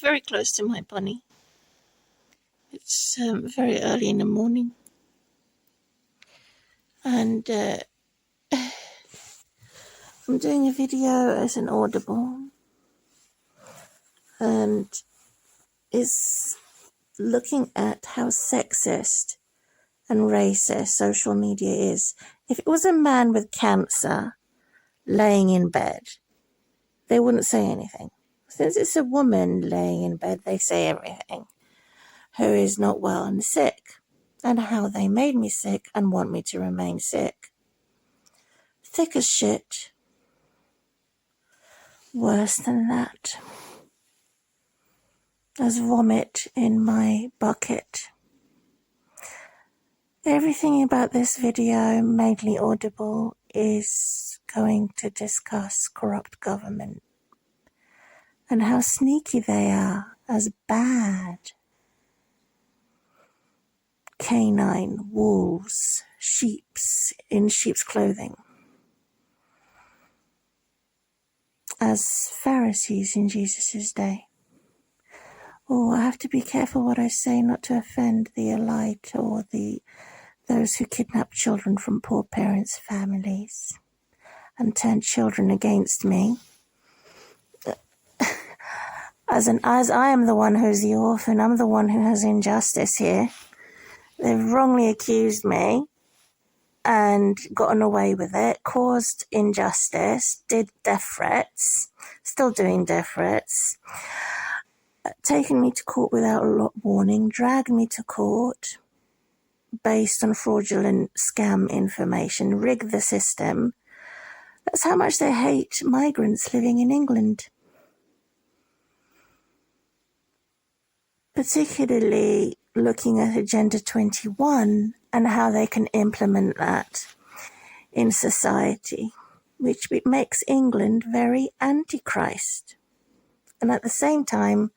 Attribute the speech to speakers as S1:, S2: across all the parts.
S1: very close to my bunny. It's very early in the morning. And I'm doing a video as an Audible. And it's looking at how sexist and racist social media is. If it was a man with cancer laying in bed, they wouldn't say anything. Since it's a woman laying in bed, they say everything. Who is not well and sick, and how they made me sick and want me to remain sick. Thick as shit. Worse than that. There's vomit in my bucket. Everything about this video, mainly Audible, is going to discuss corrupt government and how sneaky they are as bad. Canine, wolves, sheeps in sheep's clothing. As Pharisees in Jesus' day. Oh, I have to be careful what I say not to offend the elite or those who kidnap children from poor parents' families and turn children against me. As I am the one who's the orphan, I'm the one who has injustice here. They've wrongly accused me and gotten away with it, caused injustice, did death threats, still doing death threats, taken me to court without a warning, dragged me to court based on fraudulent scam information, rigged the system. That's how much they hate migrants living in England. Particularly looking at Agenda 21 and how they can implement that in society, which makes England very antichrist. And at the same time,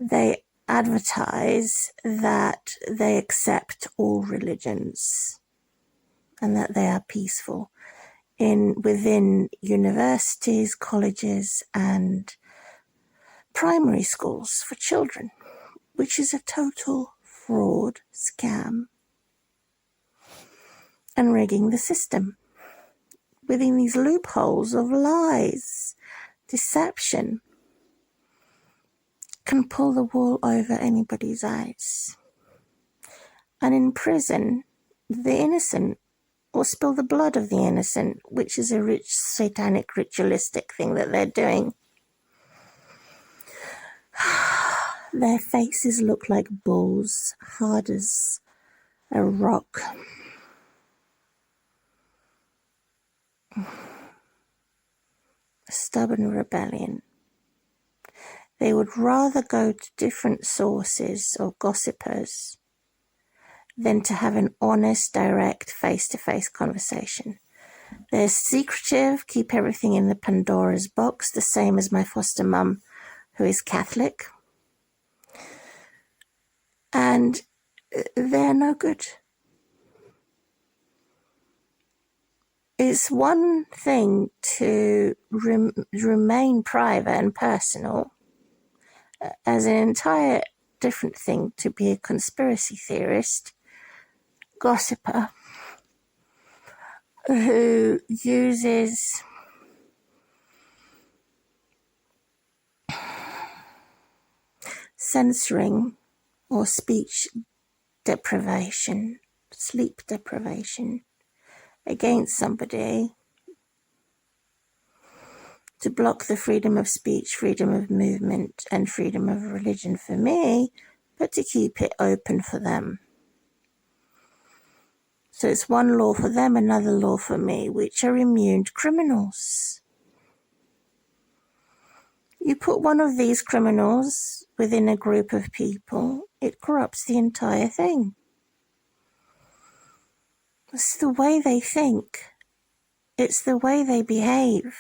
S1: they advertise that they accept all religions and that they are peaceful within universities, colleges, and primary schools for children, which is a total fraud, scam, and rigging the system within these loopholes of lies, deception, can pull the wool over anybody's eyes and imprison the innocent or spill the blood of the innocent, which is a rich satanic ritualistic thing that they're doing. Their faces look like bulls, hard as a rock. A stubborn rebellion. They would rather go to different sources or gossipers than to have an honest, direct, face-to-face conversation. They're secretive, keep everything in the Pandora's box, the same as my foster mum, who is Catholic. And they're no good. It's one thing to remain private and personal, as an entire different thing to be a conspiracy theorist, gossiper, who uses censoring or speech deprivation, sleep deprivation against somebody to block the freedom of speech, freedom of movement, and freedom of religion for me, but to keep it open for them. So it's one law for them, another law for me, which are immune criminals. You put one of these criminals within a group of people, it corrupts the entire thing. It's the way they think. It's the way they behave,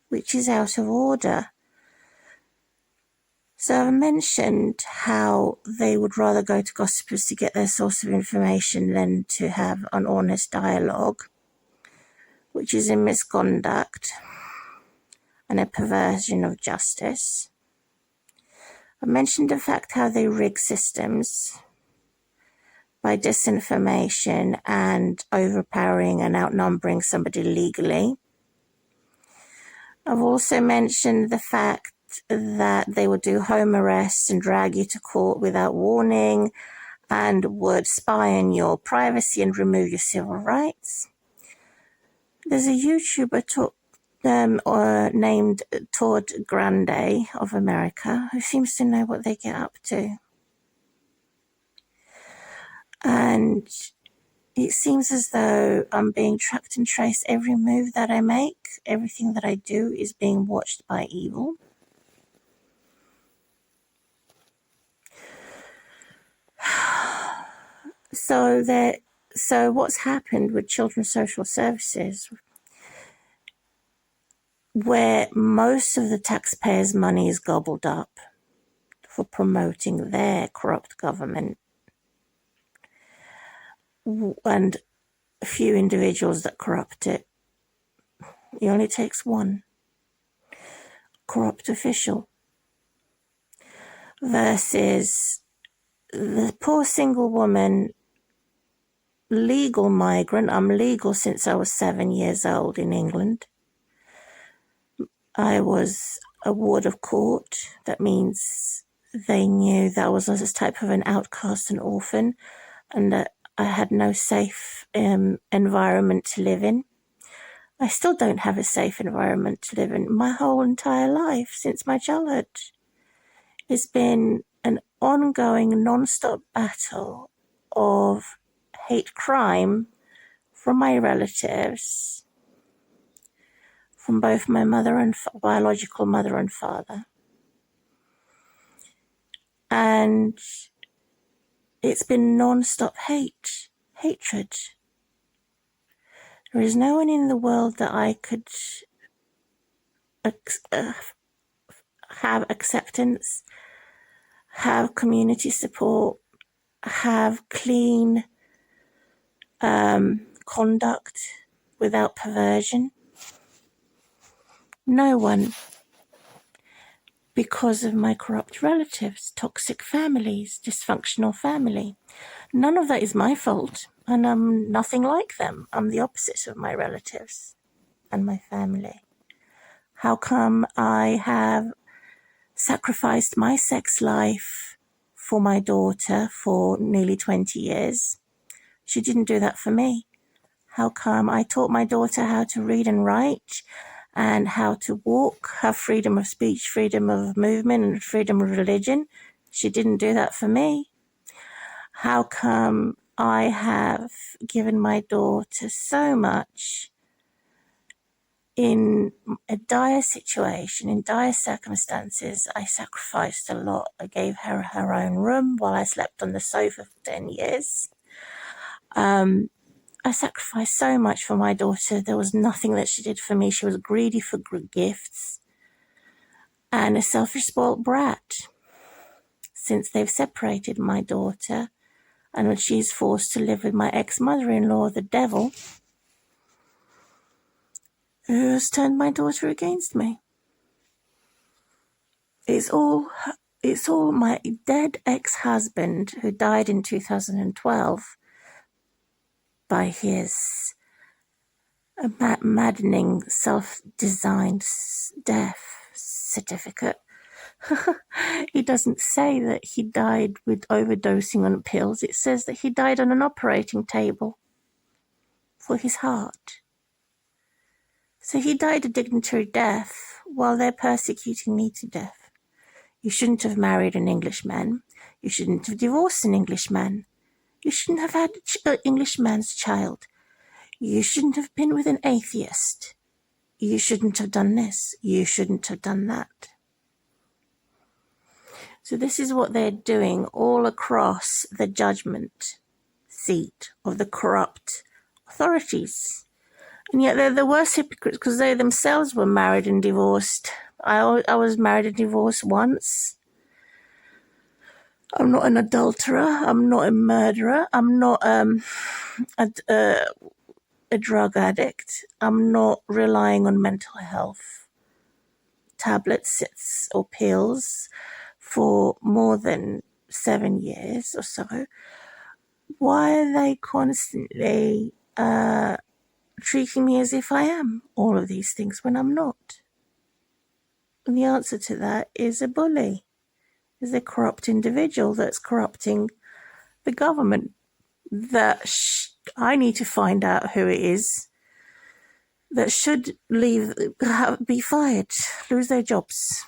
S1: which is out of order. So I've mentioned how they would rather go to gossipers to get their source of information than to have an honest dialogue, which is a misconduct and a perversion of justice. I mentioned the fact how they rig systems by disinformation and overpowering and outnumbering somebody legally. I've also mentioned the fact that they would do home arrests and drag you to court without warning and would spy on your privacy and remove your civil rights. There's a YouTuber named Todd Grande of America who seems to know what they get up to. And it seems as though I'm being tracked and traced. Every move that I make, everything that I do is being watched by evil. So what's happened with Children's Social Services, where most of the taxpayers' money is gobbled up for promoting their corrupt government, and a few individuals that corrupt it. It only takes one corrupt official versus the poor single woman, legal migrant. I'm legal since I was 7 years old in England. I was a ward of court. That means they knew that I was a type of an outcast and orphan, and that I had no safe environment to live in. I still don't have a safe environment to live in. My whole entire life, since my childhood, it's been an ongoing, non-stop battle of hate crime from my relatives, from both my mother and biological mother and father. And it's been non-stop hatred. There is no one in the world that I could have acceptance, have community support, have clean conduct without perversion. No one. Because of my corrupt relatives, toxic families, dysfunctional family. None of that is my fault, and I'm nothing like them. I'm the opposite of my relatives and my family. How come I have sacrificed my sex life for my daughter for nearly 20 years? She didn't do that for me. How come I taught my daughter how to read and write and how to walk, have freedom of speech, freedom of movement, and freedom of religion? She didn't do that for me. How come I have given my daughter so much in a dire situation, in dire circumstances? I sacrificed a lot. I gave her her own room while I slept on the sofa for 10 years. I sacrificed so much for my daughter. There was nothing that she did for me. She was greedy for gifts and a selfish, spoiled brat. Since they've separated my daughter, and when she's forced to live with my ex-mother-in-law, the devil, who has turned my daughter against me. It's all my dead ex-husband, who died in 2012 by his maddening self-designed death certificate. It doesn't say that he died with overdosing on pills. It says that he died on an operating table for his heart. So he died a dignitary death while they're persecuting me to death. You shouldn't have married an Englishman. You shouldn't have divorced an Englishman. You shouldn't have had an Englishman's child. You shouldn't have been with an atheist. You shouldn't have done this. You shouldn't have done that. So this is what they're doing all across the judgment seat of the corrupt authorities. And yet they're the worst hypocrites because they themselves were married and divorced. I was married and divorced once. I'm not an adulterer. I'm not a murderer. I'm not a drug addict. I'm not relying on mental health tablets or pills for more than 7 years or so, why are they constantly treating me as if I am all of these things when I'm not? And the answer to that is a bully, is a corrupt individual that's corrupting the government. That I need to find out who it is that should be fired, lose their jobs.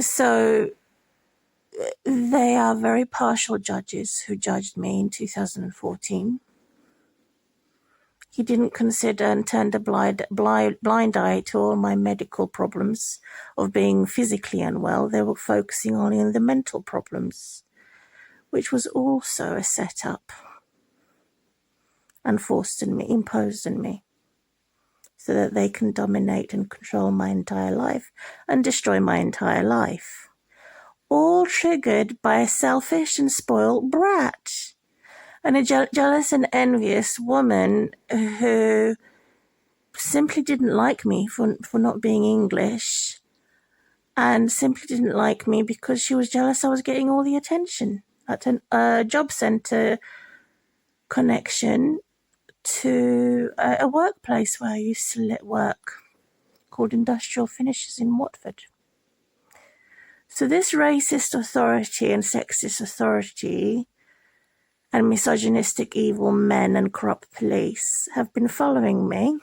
S1: So they are very partial judges who judged me in 2014. He didn't consider and turned a blind eye to all my medical problems of being physically unwell. They were focusing only on the mental problems, which was also a setup and imposed on me, so that they can dominate and control my entire life and destroy my entire life. All triggered by a selfish and spoiled brat and a jealous and envious woman who simply didn't like me for not being English, and simply didn't like me because she was jealous I was getting all the attention at a job centre connection to a workplace where I used to work, called Industrial Finishes in Watford. So this racist authority and sexist authority and misogynistic evil men and corrupt police have been following me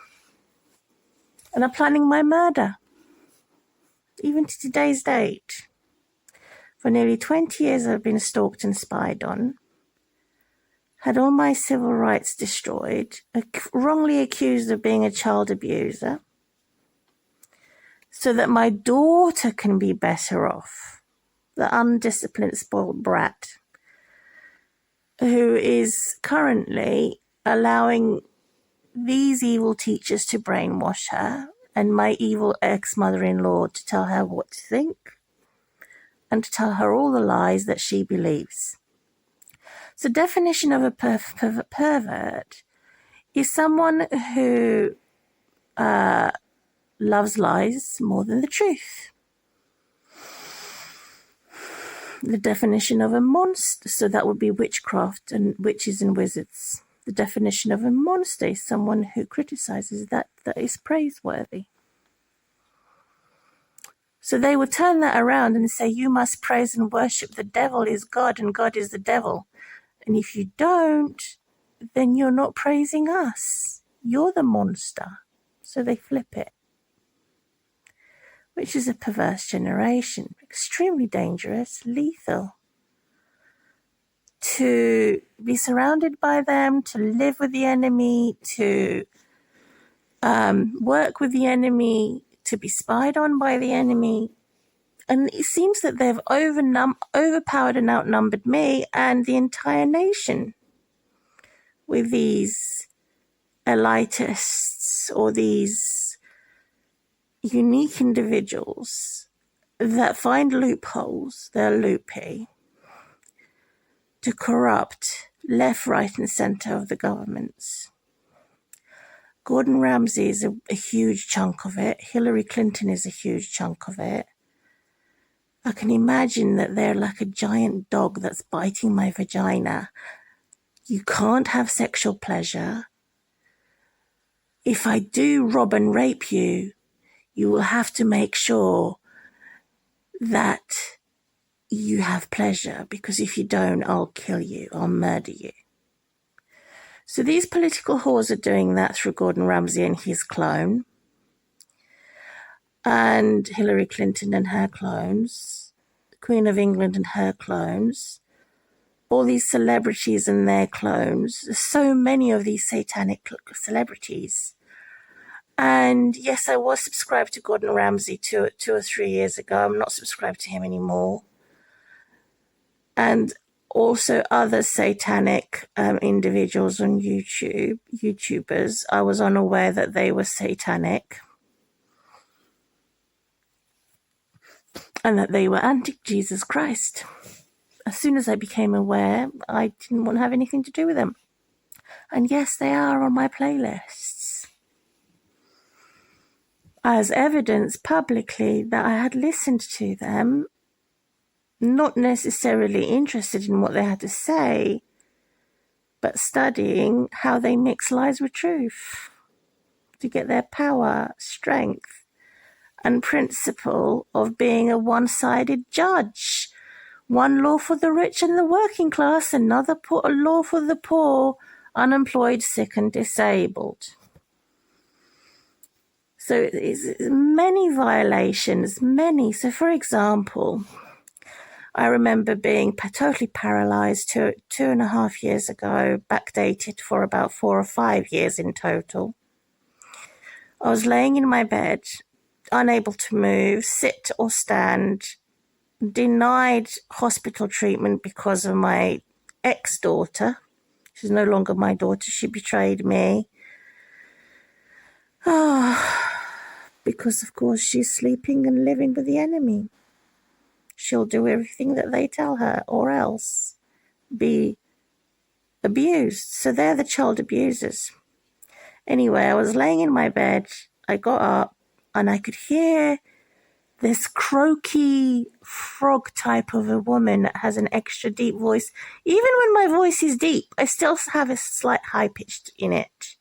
S1: and are planning my murder, even to today's date. For nearly 20 years I've been stalked and spied on, had all my civil rights destroyed, wrongly accused of being a child abuser, so that my daughter can be better off, the undisciplined, spoiled brat, who is currently allowing these evil teachers to brainwash her and my evil ex-mother-in-law to tell her what to think and to tell her all the lies that she believes. So definition of a pervert is someone who loves lies more than the truth. The definition of a monster, so that would be witchcraft and witches and wizards. The definition of a monster is someone who criticizes that is praiseworthy. So they would turn that around and say, you must praise and worship the devil is God and God is the devil. And if you don't, then you're not praising us. You're the monster. So they flip it, which is a perverse generation, extremely dangerous, lethal. To be surrounded by them, to live with the enemy, to work with the enemy, to be spied on by the enemy. And it seems that they've overpowered and outnumbered me and the entire nation with these elitists or these unique individuals that find loopholes, they're loopy, to corrupt left, right and centre of the governments. Gordon Ramsay is a huge chunk of it. Hillary Clinton is a huge chunk of it. I can imagine that they're like a giant dog that's biting my vagina. You can't have sexual pleasure. If I do rob and rape you, you will have to make sure that you have pleasure, because if you don't, I'll kill you, I'll murder you. So these political whores are doing that through Gordon Ramsay and his clone, and Hillary Clinton and her clones, the Queen of England and her clones, all these celebrities and their clones. There's so many of these satanic celebrities. And yes, I was subscribed to Gordon Ramsay two or 3 years ago. I'm not subscribed to him anymore. And also other satanic individuals on YouTubers. I was unaware that they were satanic and that they were anti-Jesus Christ. As soon as I became aware, I didn't want to have anything to do with them. And yes, they are on my playlists. as evidence publicly that I had listened to them, not necessarily interested in what they had to say, but studying how they mix lies with truth to get their power, strength, and principle of being a one-sided judge. One law for the rich and the working class, another law for the poor, unemployed, sick, and disabled. So it's many violations, many. So for example, I remember being totally paralyzed 2.5 years ago, backdated for about 4 or 5 years in total. I was laying in my bed, unable to move, sit or stand, denied hospital treatment because of my ex-daughter. She's no longer my daughter. She betrayed me. Because, of course, she's sleeping and living with the enemy. She'll do everything that they tell her or else be abused. So they're the child abusers. Anyway, I was laying in my bed. I got up and I could hear this croaky frog type of a woman that has an extra deep voice. Even when my voice is deep, I still have a slight high pitched in it.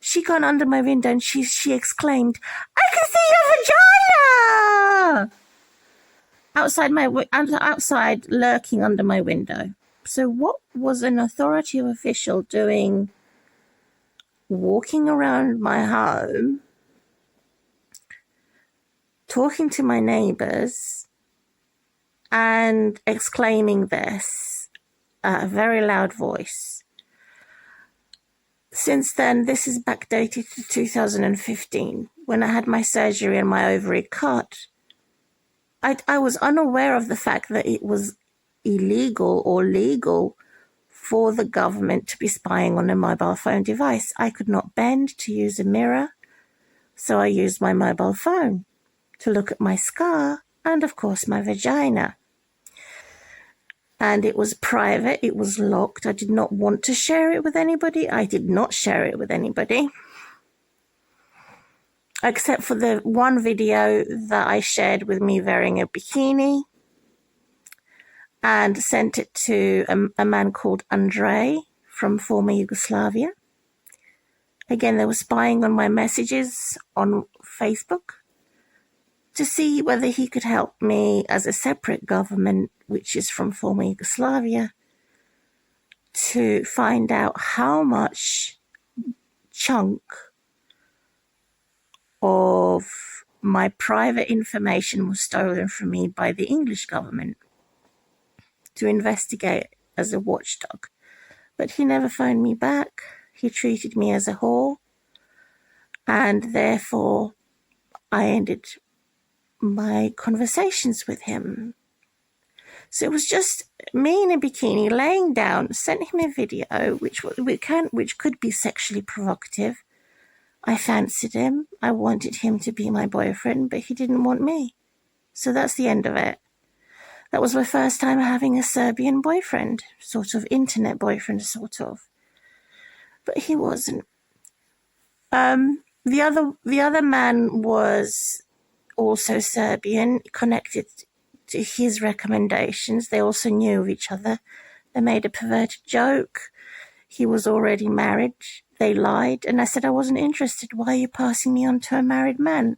S1: She got under my window and she exclaimed, "I can see your vagina!" Outside, lurking under my window. So what was an authority official doing walking around my home, talking to my neighbors and exclaiming this at a very loud voice? Since then, this is backdated to 2015, when I had my surgery and my ovary cut. I was unaware of the fact that it was illegal or legal for the government to be spying on a mobile phone device. I could not bend to use a mirror, so I used my mobile phone to look at my scar and, of course, my vagina. And it was private, it was locked. I did not want to share it with anybody. I did not share it with anybody, except for the one video that I shared with me wearing a bikini and sent it to a man called Andrei from former Yugoslavia. Again, they were spying on my messages on Facebook to see whether he could help me as a separate government, which is from former Yugoslavia, to find out how much chunk of my private information was stolen from me by the English government, to investigate as a watchdog. But he never phoned me back. He treated me as a whore, and therefore I ended my conversations with him. So it was just me in a bikini laying down, sent him a video which could be sexually provocative. I fancied him. I wanted him to be my boyfriend, but he didn't want me. So that's the end of it. That was my first time having a Serbian boyfriend, sort of internet boyfriend, sort of. But he wasn't. The other man was also Serbian, connected to his recommendations. They also knew of each other. They made a perverted joke. He was already married. They lied. And I said I wasn't interested. Why are you passing me on to a married man?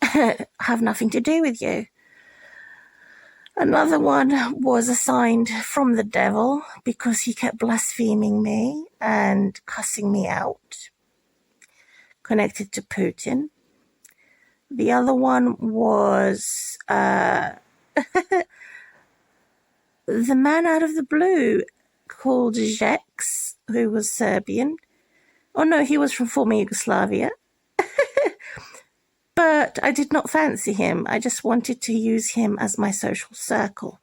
S1: Have nothing to do with you. Another one was assigned from the devil because he kept blaspheming me and cussing me out, connected to Putin. The other one was the man out of the blue called Jex, who was Serbian. Oh no, he was from former Yugoslavia. But I did not fancy him. I just wanted to use him as my social circle.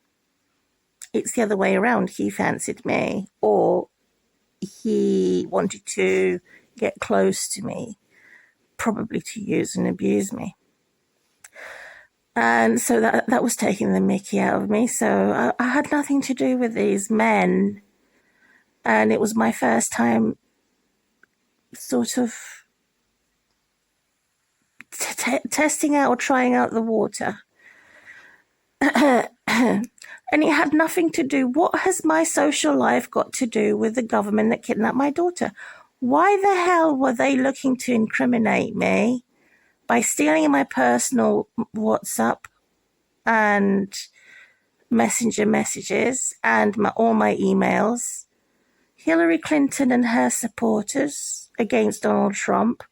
S1: It's the other way around. He fancied me, or he wanted to get close to me, probably to use and abuse me. And so that was taking the mickey out of me. So I had nothing to do with these men. And it was my first time sort of testing out or trying out the water. And it had nothing to do. What has my social life got to do with the government that kidnapped my daughter? Why the hell were they looking to incriminate me by stealing my personal WhatsApp and Messenger messages and all my emails? Hillary Clinton and her supporters against Donald Trump,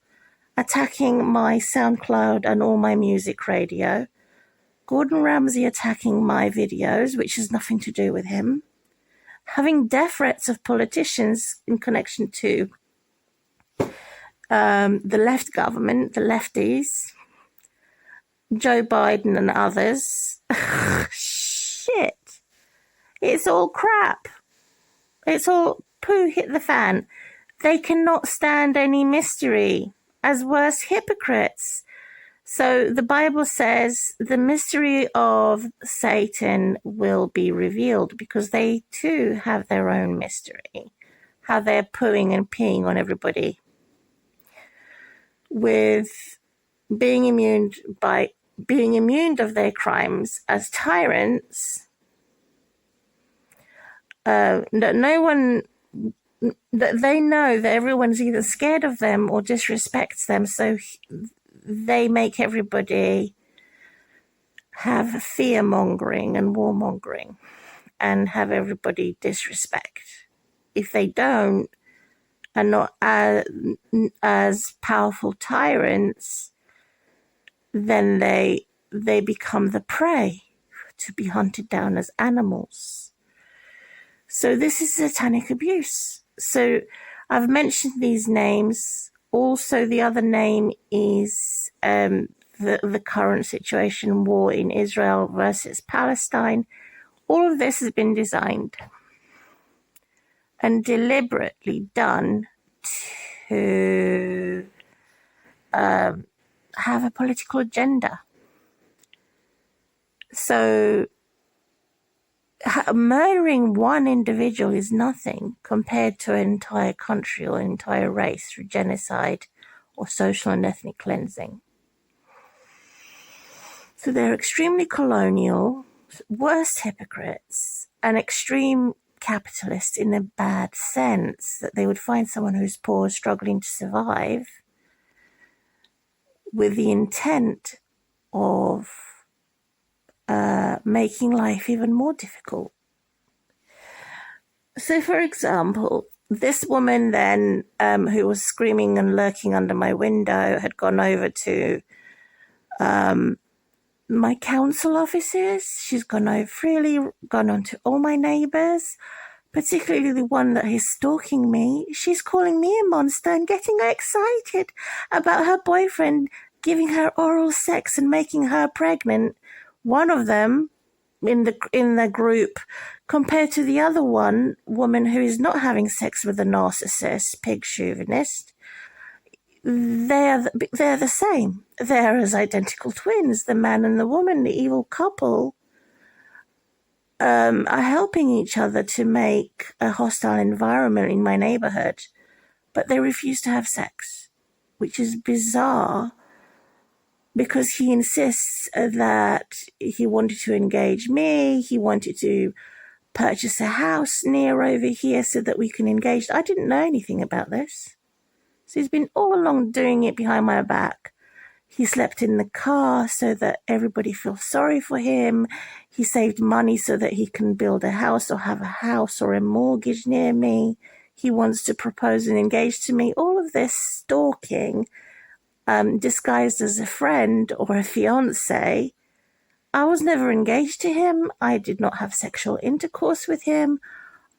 S1: attacking my SoundCloud and all my music radio. Gordon Ramsay attacking my videos, which has nothing to do with him. Having death threats of politicians in connection to the left government, the lefties, Joe Biden and others. Shit. It's all crap. It's all poo hit the fan. They cannot stand any mystery, as worse hypocrites. So the Bible says the mystery of Satan will be revealed, because they too have their own mystery, how they're pooing and peeing on everybody, with being immune of their crimes as tyrants. That they know that everyone's either scared of them or disrespects them, so they make everybody have fear-mongering and warmongering and have everybody disrespect. If they don't, and not as powerful tyrants, then they become the prey to be hunted down as animals. So this is satanic abuse. So I've mentioned these names. Also, the other name is the current situation, war in Israel versus Palestine. All of this has been designed and deliberately done to have a political agenda. So murdering one individual is nothing compared to an entire country or an entire race through genocide or social and ethnic cleansing. So they're extremely colonial, worst hypocrites, and extreme capitalists in a bad sense, that they would find someone who's poor, struggling to survive, with the intent of making life even more difficult. So, for example, this woman then, who was screaming and lurking under my window, had gone over to my council offices. She's gone on to all my neighbours, particularly the one that is stalking me. She's calling me a monster and getting excited about her boyfriend giving her oral sex and making her pregnant. One of them in the group, compared to the other woman who is not having sex with a narcissist, pig chauvinist. They're the same. They're as identical twins. The man and the woman, the evil couple, are helping each other to make a hostile environment in my neighborhood, but they refuse to have sex, which is bizarre, because he insists that he wanted to engage me. He wanted to purchase a house near over here so that we can engage. I didn't know anything about this. So he's been all along doing it behind my back. He slept in the car so that everybody feels sorry for him. He saved money so that he can build a house or have a house or a mortgage near me. He wants to propose and engage to me. All of this stalking, disguised as a friend or a fiance. I was never engaged to him. I did not have sexual intercourse with him.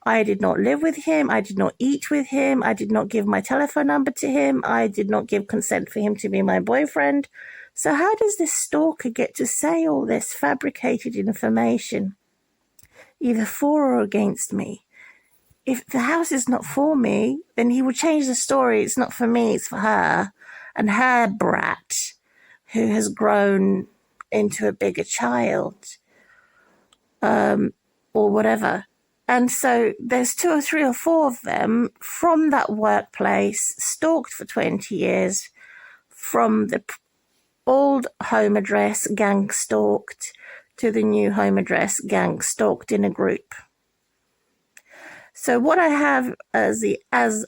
S1: I did not live with him. I did not eat with him. I did not give my telephone number to him. I did not give consent for him to be my boyfriend. So how does this stalker get to say all this fabricated information, either for or against me? If the house is not for me, then he would change the story. It's not for me, it's for her and her brat, who has grown into a bigger child, or whatever. And so there's 2 or 3 or 4 of them from that workplace, stalked for 20 years, from the old home address gang stalked to the new home address gang stalked in a group. So what I have as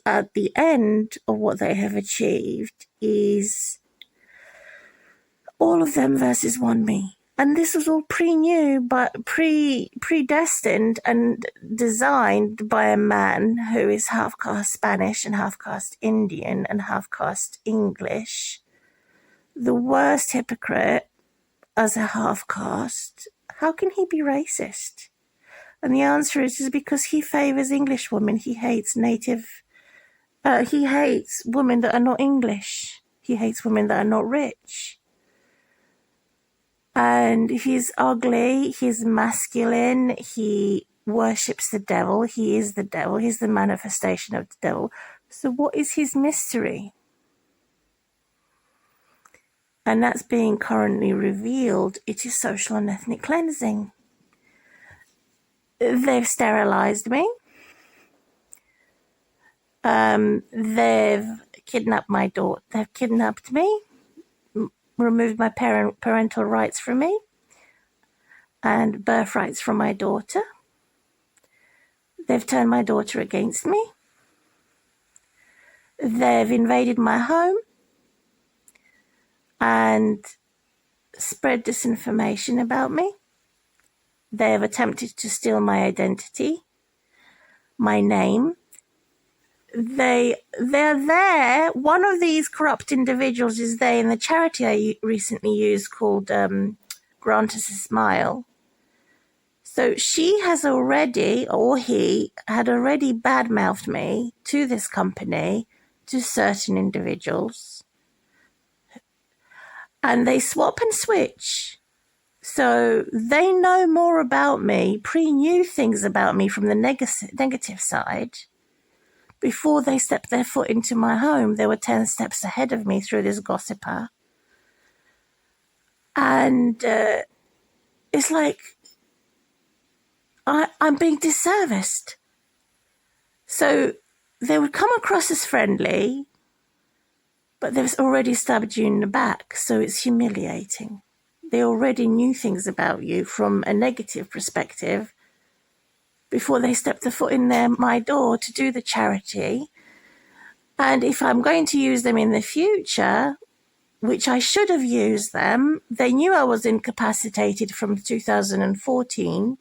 S1: at the end of what they have achieved is all of them versus one me. And this was all pre-new, but predestined and designed by a man who is half caste Spanish and half caste Indian and half caste English. The worst hypocrite as a half caste. How can he be racist? And the answer is because he favors English women. He hates he hates women that are not English. He hates women that are not rich. And he's ugly, he's masculine, he worships the devil, he is the devil, he's the manifestation of the devil. So what is his mystery? And that's being currently revealed. It is social and ethnic cleansing. They've sterilized me. They've kidnapped my daughter. They've kidnapped me, removed my parental rights from me, and birthrights from my daughter. They've turned my daughter against me. They've invaded my home and spread disinformation about me. They have attempted to steal my identity, my name. They're there. One of these corrupt individuals is there in the charity I recently used called Grant Us a Smile. So she has already, or he had already badmouthed me to this company, to certain individuals. And they swap and switch. So they know more about me, knew things about me from the negative side. Before they stepped their foot into my home, they were 10 steps ahead of me through this gossiper. And it's like I'm being disserviced. So they would come across as friendly, but they've already stabbed you in the back, so it's humiliating. They already knew things about you from a negative perspective before they stepped the foot in my door to do the charity. And if I'm going to use them in the future, which I should have used them, they knew I was incapacitated from 2014,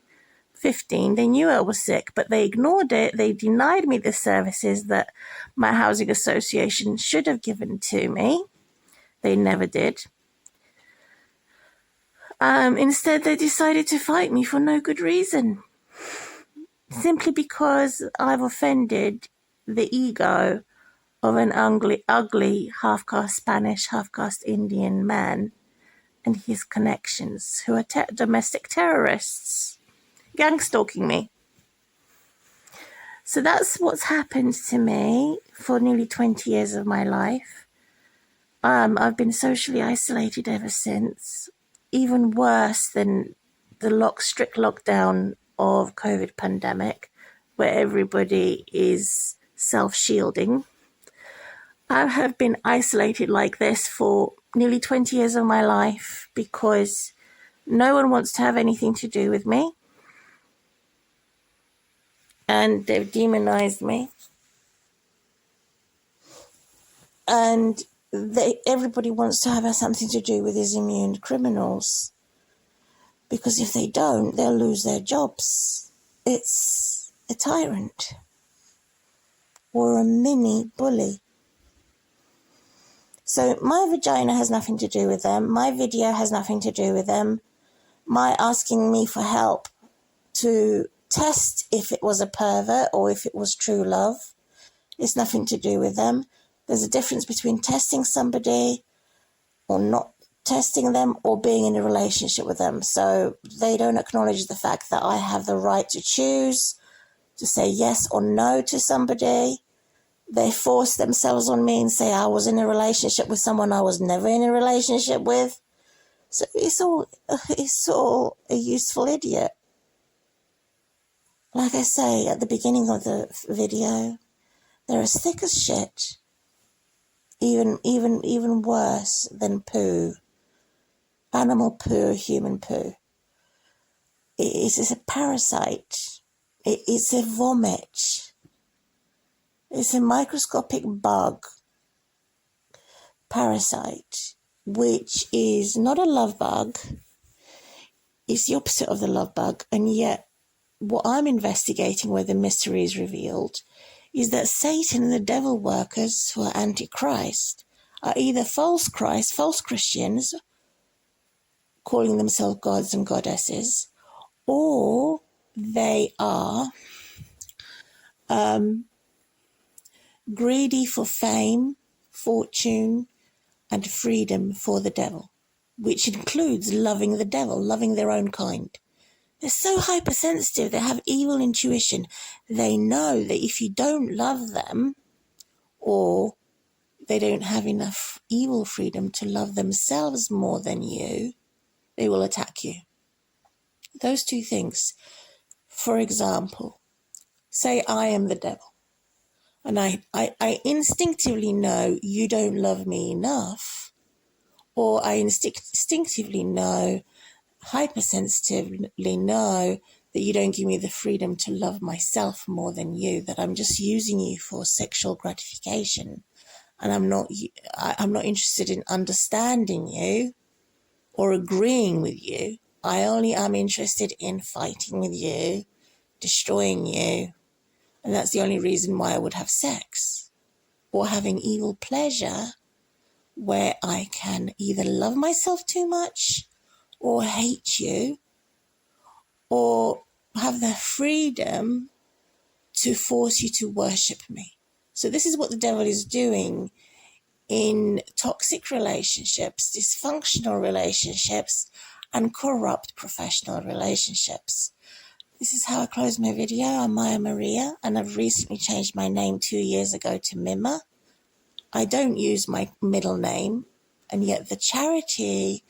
S1: 15. They knew I was sick, but they ignored it. They denied me the services that my housing association should have given to me. They never did. Instead, they decided to fight me for no good reason. Simply because I've offended the ego of an ugly half-caste Spanish, half-caste Indian man and his connections, who are domestic terrorists, gang stalking me. So that's what's happened to me for nearly 20 years of my life. I've been socially isolated ever since, even worse than the strict lockdown of COVID pandemic, where everybody is self-shielding. I have been isolated like this for nearly 20 years of my life because no one wants to have anything to do with me. And they've demonized me. And everybody wants to have something to do with these immune criminals. Because if they don't, they'll lose their jobs. It's a tyrant. Or a mini bully. So my vagina has nothing to do with them. My video has nothing to do with them. My asking me for help to test if it was a pervert or if it was true love, it's nothing to do with them. There's a difference between testing somebody or not testing them or being in a relationship with them. So they don't acknowledge the fact that I have the right to choose, to say yes or no to somebody. They force themselves on me and say I was in a relationship with someone I was never in a relationship with. So it's all a useful idiot. Like I say at the beginning of the video, they're as thick as shit. Even worse than poo. animal poo, human poo. It is a parasite. It's a vomit. It's a microscopic bug parasite, which is not a love bug. It's the opposite of the love bug. And yet what I'm investigating, where the mystery is revealed, is that Satan and the devil workers who are antichrist are either false Christ, false Christians, calling themselves gods and goddesses, or they are greedy for fame, fortune, and freedom for the devil, which includes loving the devil, loving their own kind. They're so hypersensitive, they have evil intuition. They know that if you don't love them, or they don't have enough evil freedom to love themselves more than you, they will attack you. Those two things. For example, say I am the devil, and I instinctively know you don't love me enough, or I instinctively know, hypersensitively know, that you don't give me the freedom to love myself more than you, that I'm just using you for sexual gratification, and I'm not interested in understanding you or agreeing with you. I only am interested in fighting with you, destroying you, and that's the only reason why I would have sex, or having evil pleasure where I can either love myself too much or hate you, or have the freedom to force you to worship me. So this is what the devil is doing in toxic relationships, dysfunctional relationships, and corrupt professional relationships. This is how I close my video. I'm Maya Maria, and I've recently changed my name 2 years ago to Mima. I don't use my middle name, and yet the charity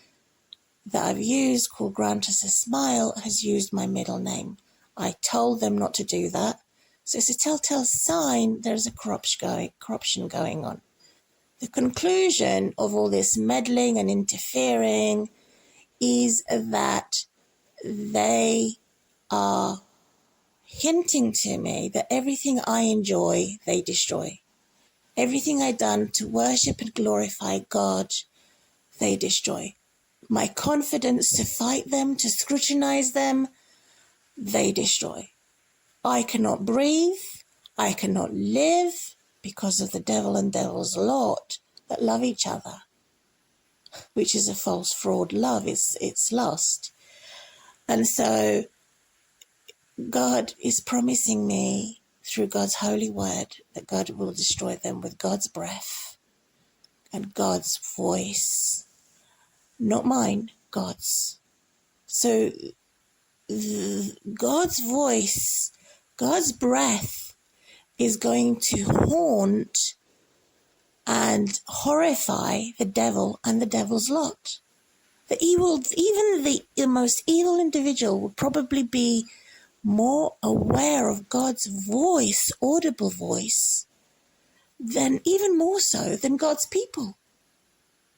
S1: that I've used, called Grant Us a Smile, has used my middle name. I told them not to do that. So it's a telltale sign there's a corruption going on. The conclusion of all this meddling and interfering is that they are hinting to me that everything I enjoy, they destroy. Everything I've done to worship and glorify God, they destroy. My confidence to fight them, to scrutinize them, they destroy. I cannot breathe, I cannot live because of the devil and devil's lot that love each other, which is a false fraud love. It's lust. And so God is promising me through God's holy word that God will destroy them with God's breath and God's voice. Not mine, God's. So God's voice, God's breath is going to haunt and horrify the devil and the devil's lot. Even the most evil individual will probably be more aware of God's voice, audible voice, than even more so than God's people.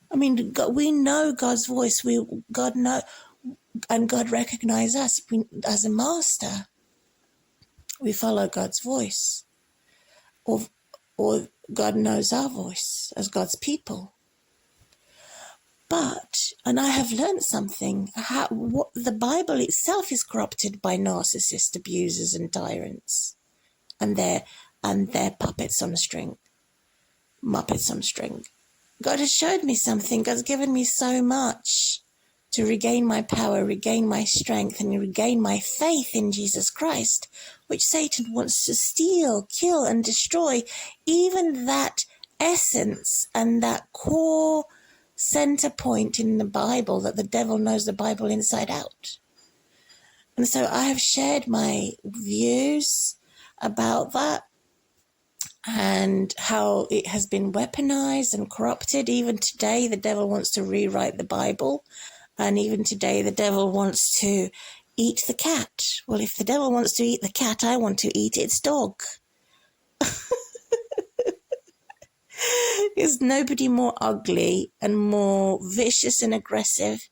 S1: I mean, we know God's voice. God know, and God recognizes us as a master. We follow God's voice, or God knows our voice as God's people. But, and I have learned something, what the Bible itself is corrupted by narcissist abusers and tyrants, and their puppets on a string, muppets on a string. God has showed me something. God's given me so much to regain my power, regain my strength, and regain my faith in Jesus Christ, which Satan wants to steal, kill, and destroy. Even that essence and that core center point in the Bible, that the devil knows the Bible inside out. And so I have shared my views about that, and how it has been weaponized and corrupted. Even today, the devil wants to rewrite the Bible. And even today, the devil wants to eat the cat. Well, if the devil wants to eat the cat, I want to eat its dog. There's nobody more ugly and more vicious and aggressive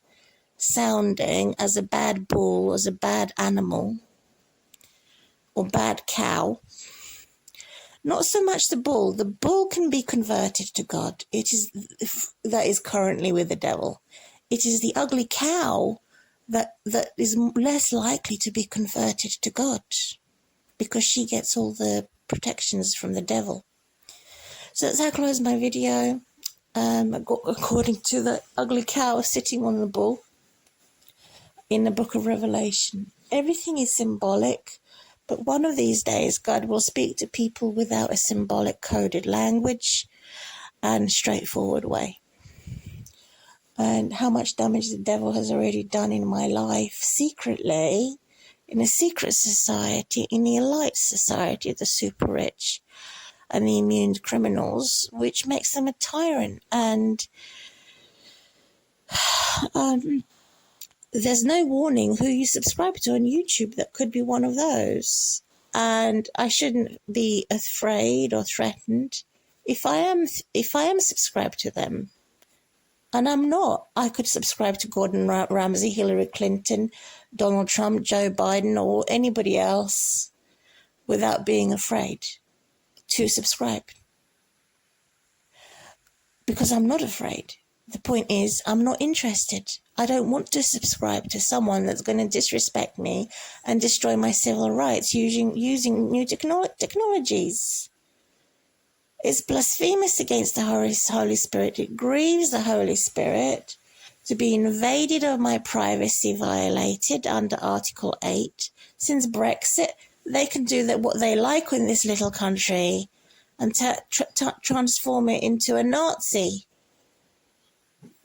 S1: sounding as a bad bull, as a bad animal, or bad cow. Not so much the bull. The bull can be converted to God. It is that is currently with the devil. It is the ugly cow that is less likely to be converted to God, because she gets all the protections from the devil. So that's how I close my video. According to the ugly cow sitting on the bull in the book of Revelation. Everything is symbolic, but one of these days God will speak to people without a symbolic coded language and straightforward way. And how much damage the devil has already done in my life secretly, in a secret society, in the elite society of the super rich and the immune criminals, which makes them a tyrant. And there's no warning who you subscribe to on YouTube that could be one of those. And I shouldn't be afraid or threatened. If I am subscribed to them, and I'm not, I could subscribe to Gordon Ramsay, Hillary Clinton, Donald Trump, Joe Biden, or anybody else without being afraid to subscribe. Because I'm not afraid. The point is, I'm not interested. I don't want to subscribe to someone that's going to disrespect me and destroy my civil rights using new technologies. It's blasphemous against the Holy Spirit. It grieves the Holy Spirit to be invaded of my privacy violated under Article 8. Since Brexit, they can do what they like in this little country and transform it into a Nazi.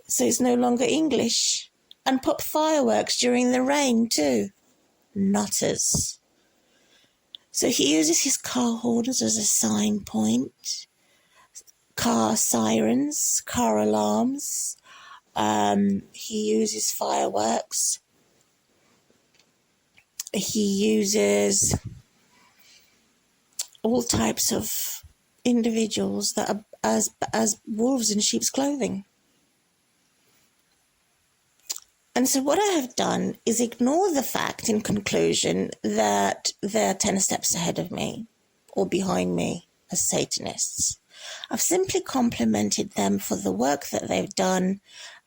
S1: So it's no longer English. And pop fireworks during the rain too. Nutters. So he uses his car horns as a sign point. Car sirens, car alarms. He uses fireworks. He uses all types of individuals that are as wolves in sheep's clothing. And so what I have done is ignore the fact, in conclusion, that they're 10 steps ahead of me or behind me as Satanists. I've simply complimented them for the work that they've done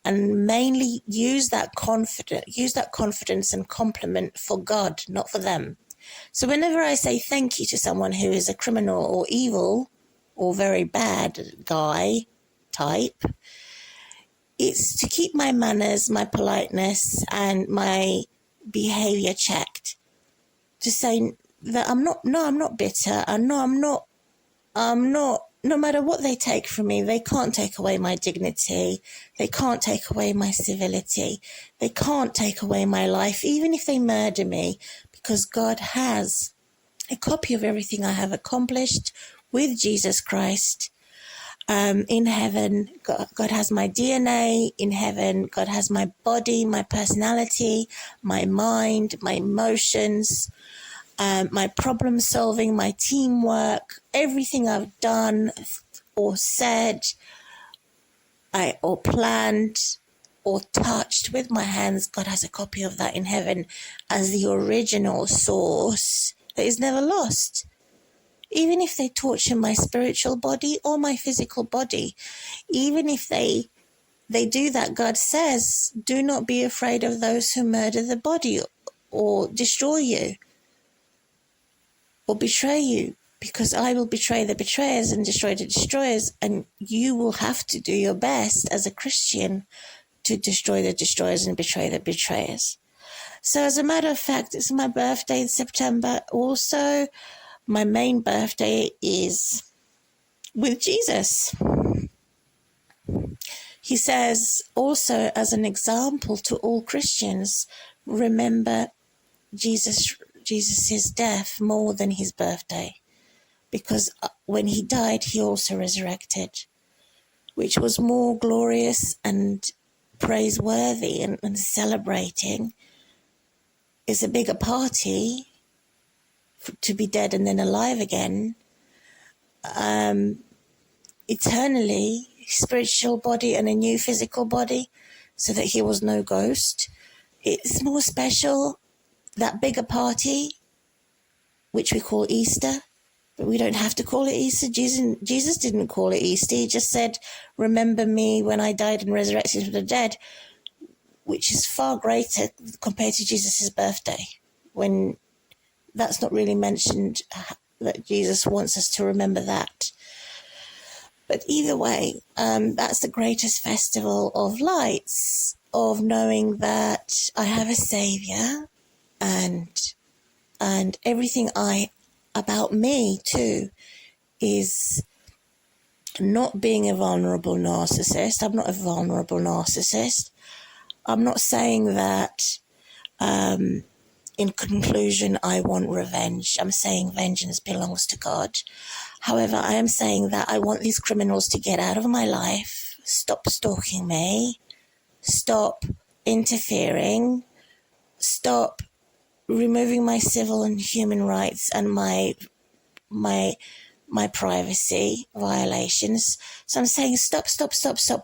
S1: and mainly use that confidence and compliment for God, not for them. So whenever I say thank you to someone who is a criminal or evil or very bad guy type, it's to keep my manners, my politeness, and my behavior checked. To say that I'm not bitter, and no matter what they take from me, they can't take away my dignity, they can't take away my civility, they can't take away my life, even if they murder me, because God has a copy of everything I have accomplished with Jesus Christ. In heaven, God has my DNA. In heaven, God has my body, my personality, my mind, my emotions, my problem solving, my teamwork, everything I've done or said, or planned or touched with my hands. God has a copy of that in heaven as the original source that is never lost. Even if they torture my spiritual body or my physical body, even if they do that, God says, do not be afraid of those who murder the body or destroy you or betray you, because I will betray the betrayers and destroy the destroyers, and you will have to do your best as a Christian to destroy the destroyers and betray the betrayers. So as a matter of fact, it's my birthday in September also. My main birthday is with Jesus. He says also, as an example to all Christians, remember Jesus's death more than his birthday, because when he died, he also resurrected, which was more glorious and praiseworthy and celebrating. It's a bigger party to be dead and then alive again, eternally, spiritual body and a new physical body, so that he was no ghost. It's more special, that bigger party, which we call Easter, but we don't have to call it Easter. Jesus didn't call it Easter. He just said, remember me when I died and resurrected from the dead, which is far greater compared to Jesus' birthday, when that's not really mentioned, that Jesus wants us to remember that. But either way, that's the greatest festival of lights, of knowing that I have a Saviour, and everything about me too is not being a vulnerable narcissist. I'm not a vulnerable narcissist. I'm not saying that in conclusion I want revenge. I'm saying vengeance belongs to God. However, I am saying that I want these criminals to get out of my life, stop stalking me, stop interfering, stop removing my civil and human rights and my privacy violations. So I'm saying stop.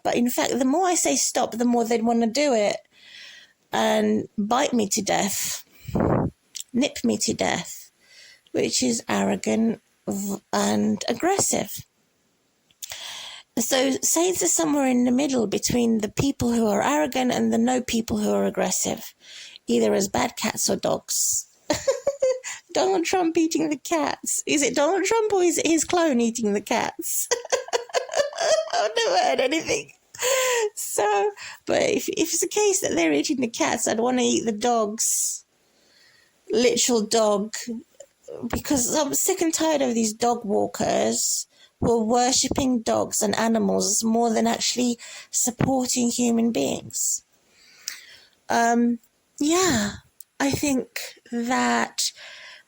S1: But in fact, the more I say stop, the more they'd want to do it and bite me to death, nip me to death, which is arrogant and aggressive. So saints are somewhere in the middle between the people who are arrogant and the no people who are aggressive, either as bad cats or dogs. Donald Trump eating the cats. Is it Donald Trump or is it his clone eating the cats? I've never heard anything. So, but if it's the case that they're eating the cats, I'd want to eat the dogs. Literal dog. Because I'm sick and tired of these dog walkers who are worshipping dogs and animals more than actually supporting human beings. Yeah, I think that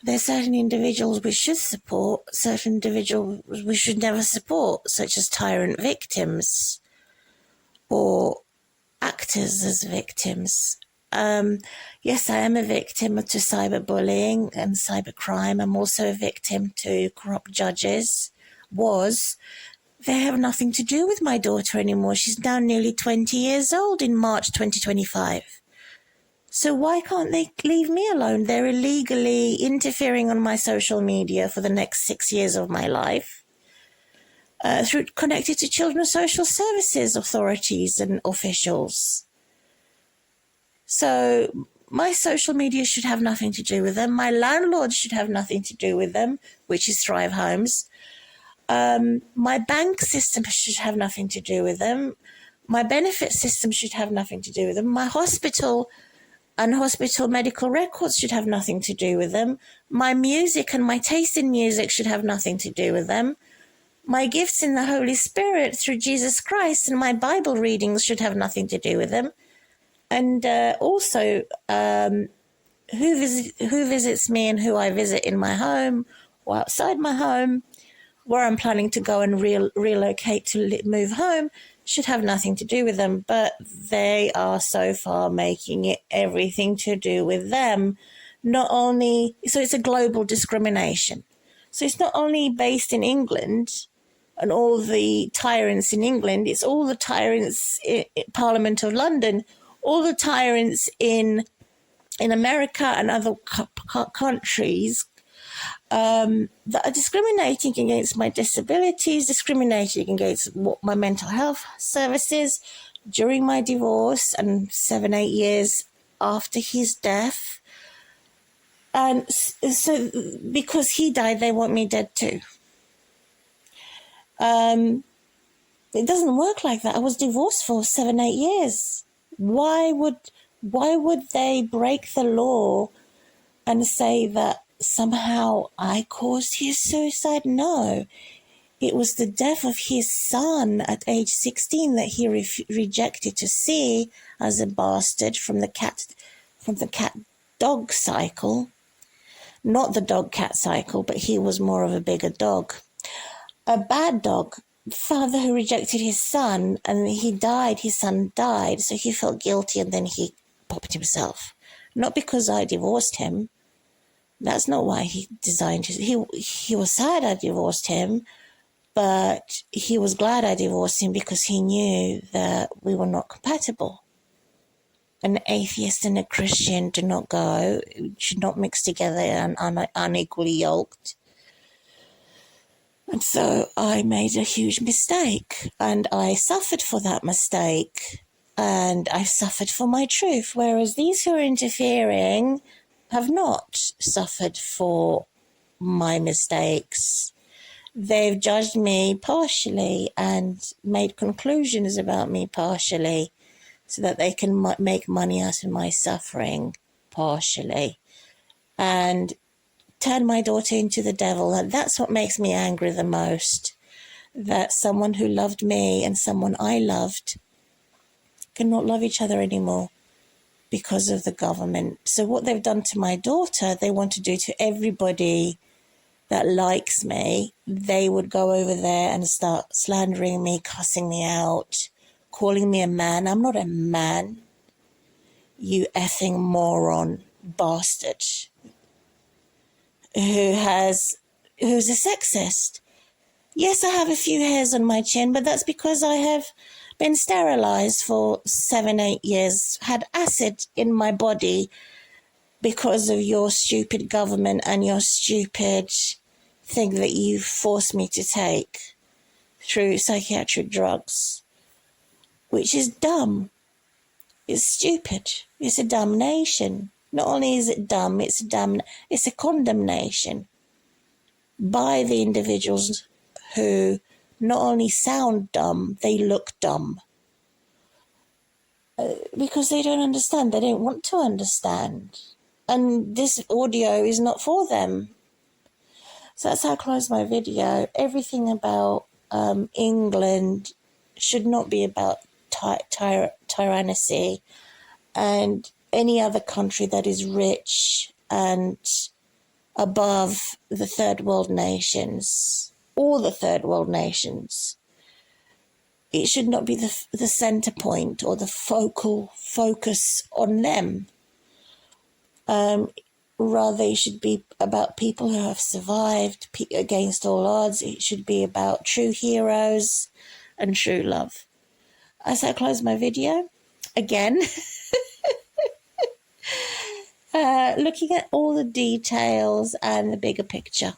S1: there's certain individuals we should support, certain individuals we should never support, such as tyrant victims or actors as victims. Yes, I am a victim to cyberbullying and cybercrime. I'm also a victim to corrupt judges. They have nothing to do with my daughter anymore. She's now nearly 20 years old in March 2025. So why can't they leave me alone? They're illegally interfering on my social media for the next 6 years of my life, connected to Children's Social Services authorities and officials. So my social media should have nothing to do with them. My landlord should have nothing to do with them, which is Thrive Homes. My bank system should have nothing to do with them. My benefit system should have nothing to do with them. My hospital and hospital medical records should have nothing to do with them. My music and my taste in music should have nothing to do with them. My gifts in the Holy Spirit through Jesus Christ and my Bible readings should have nothing to do with them. And also, who visits me and who I visit in my home or outside my home, where I'm planning to go and relocate to move home, should have nothing to do with them. But they are so far making it everything to do with them. So it's a global discrimination. So it's not only based in England and all the tyrants in England, it's all the tyrants in Parliament of London, all the tyrants in America and other countries that are discriminating against my disabilities, discriminating against my mental health services during my divorce and 7-8 years after his death. And so because he died, they want me dead too. It doesn't work like that. I was divorced for 7-8 years. Why would they break the law and say that somehow I caused his suicide? No, it was the death of his son at age 16 that he rejected to see as a bastard from the cat-dog cycle. Not the dog-cat cycle, but he was more of a bigger dog. A bad dog, father who rejected his son, and he died, his son died, so he felt guilty and then he popped himself. Not because I divorced him. That's not why he designed his... He was sad I divorced him, but he was glad I divorced him because he knew that we were not compatible. an atheist and a Christian do not go, should not mix together and unequally yoked. And so I made a huge mistake, and I suffered for that mistake, and I suffered for my truth, whereas these who are interfering have not suffered for my mistakes. They've judged me partially and made conclusions about me partially so that they can make money out of my suffering partially and turn my daughter into the devil. And that's what makes me angry the most, that someone who loved me and someone I loved cannot love each other anymore because of the government. So what they've done to my daughter, they want to do to everybody that likes me. They would go over there and start slandering me, cussing me out, calling me a man. I'm not a man, you effing moron bastard who's a sexist. Yes, I have a few hairs on my chin, but that's because I have been sterilized for 7-8 years, had acid in my body because of your stupid government and your stupid thing that you forced me to take through psychiatric drugs, which is dumb. It's stupid. It's a damnation. Not only is it dumb, it's a condemnation by the individuals who not only sound dumb, they look dumb. Because they don't understand. They don't want to understand. And this audio is not for them. So that's how I close my video. Everything about England should not be about tyranny, and any other country that is rich and above the third world nations, all the third world nations. It should not be the center point or the focal focus on them. Rather, it should be about people who have survived against all odds. It should be about true heroes and true love. As I close my video, again, looking at all the details and the bigger picture.